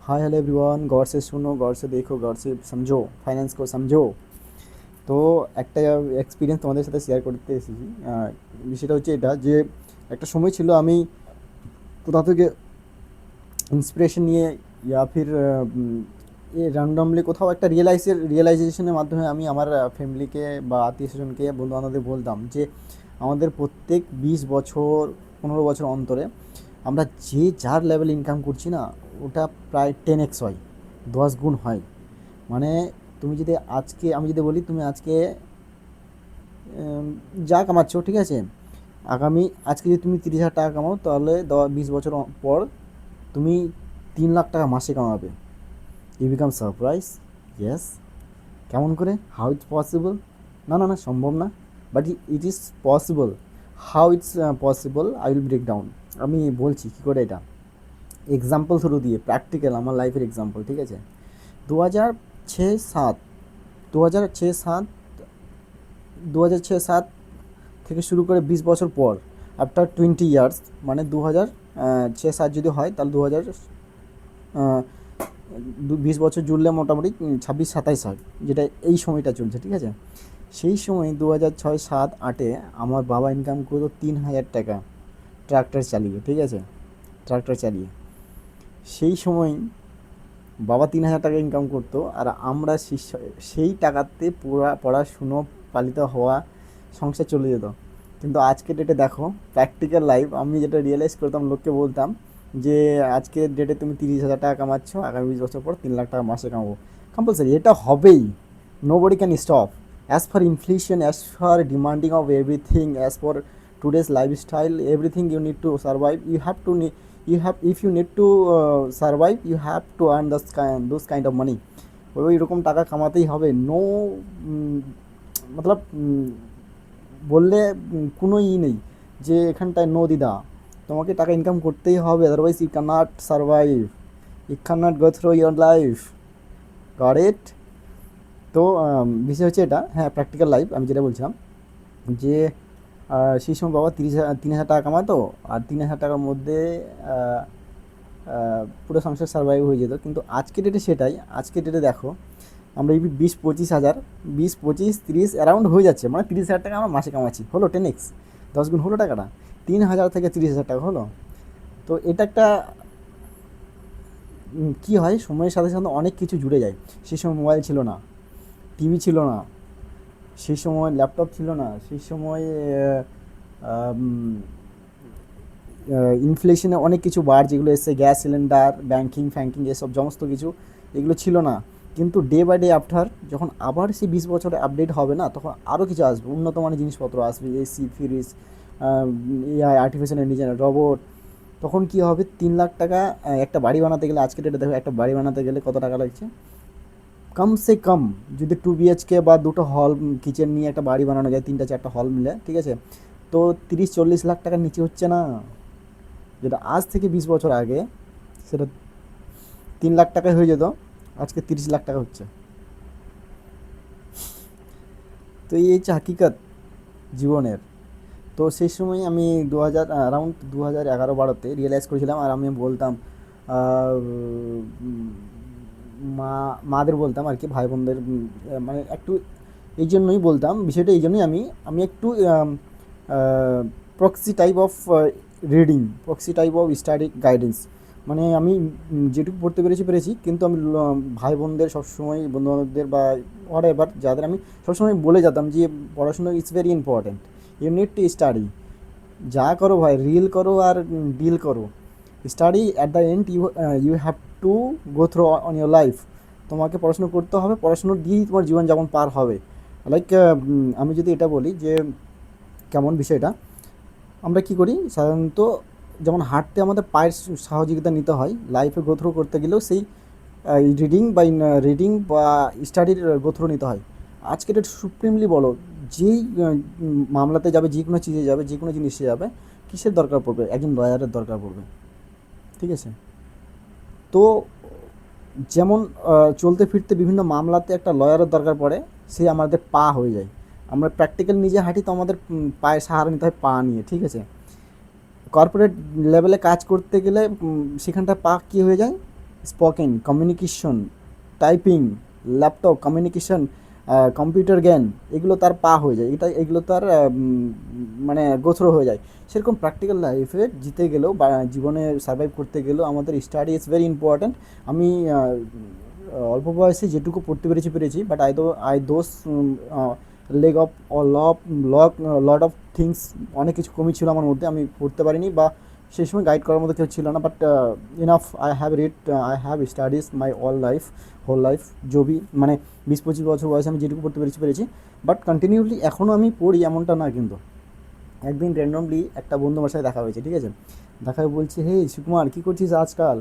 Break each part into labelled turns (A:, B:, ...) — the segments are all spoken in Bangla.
A: हाय हेलो एवरीवन, गौर से सुनो, गौर से देखो, गौर से समझो, ফাইন্যান্স को समझो। তো একটা এক্সপিরিয়েন্স তোমাদের সাথে শেয়ার করতে এসেছি। বিষয়টা হচ্ছে এটা যে একটা সময় ছিল আমি কোথা থেকে ইন্সপিরেশন নিয়ে ইয়া ফির র্যান্ডমলি কোথাও একটা রিয়েলাইজেশনের মাধ্যমে আমি আমার ফ্যামিলিকে বা আত্মীয় স্বজনকে বন্ধু বান্ধবদের বলতাম যে আমাদের প্রত্যেক 20 বছর 15 বছর অন্তরে আমরা যে যার লেভেল ইনকাম করছি না, ওটা প্রায় 10x হয়, 10 গুণ হয়। মানে তুমি যদি আজকে, আমি যদি বলি তুমি আজকে যা কামাচ্ছ, ঠিক আছে, আগামী আজকে যদি তুমি 30,000 টাকা কামাও, তাহলে 20 বছর পর তুমি 3 লাখ টাকা মাসে কামাবে। You become surprise. ইয়েস, কেমন করে? How it's possible? না না না, সম্ভব না, but it is possible. How it's possible, I will break down. আমি বলছি কী করে এটা, এক্সাম্পল শুরু দিয়ে, প্র্যাকটিক্যাল আমার লাইফের এক্সাম্পল, ঠিক আছে। 2006-7, 2006-7, 2006-7 থেকে শুরু করে 20 বছর পর, আফটার 20 ইয়ার্স, মানে 2006-7 যদি হয় তাহলে 20 বছর জুড়লে মোটামুটি 26-27 হয়, যেটা এই সময়টা চলছে, ঠিক আছে। সেই সময় 2006-7-8-এ আমার বাবা ইনকাম করতো 3,000 টাকা ট্রাক্টর চালিয়ে, ঠিক আছে, ট্রাক্টর চালিয়ে। সেই সময় বাবা 3,000 টাকা ইনকাম করতো, আর আমরা সেই টাকাতে পড়াশুনো, পালিত হওয়া, সংসার চলে যেত। কিন্তু আজকের ডেটে দেখো, প্র্যাকটিক্যাল লাইফ, আমি যেটা রিয়েলাইজ করতাম, লোককে বলতাম যে আজকের ডেটে তুমি 30,000 টাকা কামাচ্ছ, আগামী 20 বছর পর 3 লাখ টাকা মাসে কামাবো। কম্পালসারি এটা হবেই। Nobody can stop. As far inflation, as far demanding of everything, as for today's lifestyle, everything you need to survive, you have, if you need to survive, you have to earn those kind of money. ওই রকম টাকা কামাতেই হবে। নো, মতলব বললে কোনো নেই যে এখানটায় নো দিদা, তোমাকে টাকা ইনকাম করতেই হবে, otherwise you cannot survive, you cannot go through your life. Got it? তো বিষয় হচ্ছে এটা, হ্যাঁ, প্র্যাকটিক্যাল লাইফ আমি যেটা বলছিলাম যে সেই সময় বাবা 3,000 টাকা কামাতো, আর 3,000 টাকার মধ্যে পুরো সংসার সার্ভাইভ হয়ে যেত। কিন্তু আজকে ডেটে সেটাই, আজকে ডেটে দেখো আমরা এই 20-25 হাজার, 20-25-30 অ্যারাউন্ড হয়ে যাচ্ছে, মানে 30,000 টাকা আমরা মাসে কামাচ্ছি। হলো 10x, 10 গুণ হলো টাকাটা, 3,000 থেকে 30,000 টাকা হলো। তো এটা একটা কী হয়, সময়ের সাথে সাথে অনেক কিছু জুড়ে যায়। সেই সময় মোবাইল ছিল না, টিভি ছিল না, সেই সময় ল্যাপটপ ছিল না, সেই সময় ইনফ্লেশনে অনেক কিছু বার যেগুলো এসছে, গ্যাস সিলিন্ডার, ব্যাঙ্কিং ফ্যাঙ্কিং, এসব সমস্ত কিছু এগুলো ছিল না। কিন্তু ডে বাই ডে আফটার যখন আবার সেই 20 বছরে আপডেট হবে না, তখন আরও কিছু আসবে, উন্নত মানের জিনিসপত্র আসবে, AC, fridge, AI, artificial intelligence, robot. তখন কী হবে, 3 লাখ টাকা একটা বাড়ি বানাতে গেলে, আজকে ডেটে দেখো একটা বাড়ি বানাতে গেলে কত টাকা লাগছে। কম সে কম যদি 2 BHK বা দুটো হল কিচেন নিয়ে একটা বাড়ি বানানো যায়, 3-4টা হল মিলে, ঠিক আছে, তো 30-40 লাখ টাকার নিচে হচ্ছে না। যেটা আজ থেকে 20 বছর আগে সেটা 3 লাখ টাকায় হয়ে যেত, আজকে 30 লাখ টাকা হচ্ছে। তো এই হচ্ছে হাকিকত জীবনের। তো সেই সময় আমি 2011-12 রিয়েলাইজ করেছিলাম, আর আমি বলতাম মাদের বলতাম আর কি, ভাই বোনদের, মানে একটু এই জন্যই বলতাম বিষয়টা, এই জন্যই আমি একটু proxy type of reading, proxy type of study guidance, মানে আমি যেটুকু পড়তে পেরেছি, কিন্তু আমি ভাই বোনদের সবসময়, বন্ধুবান্ধবদের বা হোয়াট এভার যাদের, আমি সবসময় বলে যেতাম যে পড়াশোনা is very important, you need to study. যা করো ভাই, রিল করো আর ডিল করো, study at the end, you have to go through on your life. তোমাকে পড়াশুনো করতে হবে, পড়াশুনো দিয়েই তোমার জীবনযাপন পার হবে। লাইক আমি যদি এটা বলি যে কেমন বিষয়টা, আমরা কী করি সাধারণত, যেমন হাঁটতে আমাদের পায়ের সহযোগিতা নিতে হয়, লাইফে গো থ্রু করতে গেলেও সেই রিডিং বা স্টাডির গো থ্রু নিতে হয়। আজকে এটা সুপ্রিমলি বলো, যেই মামলাতে যাবে, যে কোনো চিজে যাবে, যে কোনো জিনিসে যাবে, কিসের দরকার পড়বে? একজন লয়ারের দরকার পড়বে, ঠিক আছে। তো যেমন চলতে ফিরতে বিভিন্ন মামলাতে একটা লয়ারের দরকার পড়ে, সে আমাদের পা হয়ে যায়। আমরা প্র্যাকটিক্যাল নিজে হাঁটি, তো আমাদের পায়ের সাহারা নিতে হয় পা নিয়ে, ঠিক আছে। কর্পোরেট লেভেলে কাজ করতে গেলে সেখানটা পা কী হয়ে যায়, spoken communication, typing, laptop communication, computer জ্ঞান, এগুলো তার পা হয়ে যায়, এগুলো তার মানে গোথ্রো হয়ে যায়। সেরকম প্র্যাকটিক্যাল লাইফে জিতে গেলেও বা জীবনে সার্ভাইভ করতে গেলেও আমাদের স্টাডি ইজ ভেরি ইম্পর্ট্যান্ট। আমি অল্প বয়সে যেটুকু পড়তে পেরেছি, but I those leg of lot of things, অনেক কিছু কমি ছিল আমার মধ্যে, আমি পড়তে পারিনি বা সেই সময় গাইড করার মতো কেউ ছিল না। But enough I have studies my whole life. জবি মানে 20-25 বছর বয়সে আমি যেটুকু পড়তে পেরেছি। বাট কন্টিনিউলি এখনও আমি পড়ি এমনটা না, কিন্তু একদিন র্যান্ডমলি একটা বন্ধু আমার সাথে দেখা হয়েছে, ঠিক আছে? দেখা হয়ে বলছে, হে সুকুমার, কী করছিস আজকাল?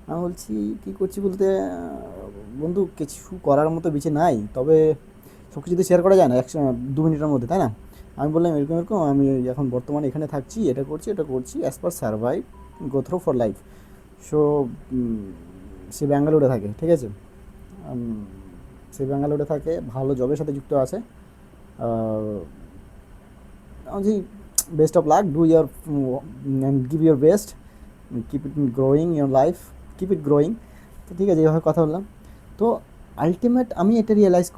A: আমি বলছি, কী করছি বলতে বন্ধু কিছু করার মতো বেশি নাই, তবে সব কিছু তো শেয়ার করা যায় না 2 মিনিটের মধ্যে, তাই না? আমি বললাম এরকম এরকম, আমি এখন বর্তমানে এখানে থাকছি, এটা করছি ওটা করছি, as per survive, go through for life. So সে ব্যাঙ্গালোরে থাকে, ঠিক আছে? উম, সে ব্যাঙ্গালোরে থাকে, ভালো জবের সাথে যুক্ত আছে। জি, best of luck, do year and give your best, keep it growing your life, keep it growing. তো ঠিক আছে, এইভাবে কথা বললাম। তো আলটিমেট আমি এটা রিয়েলাইজ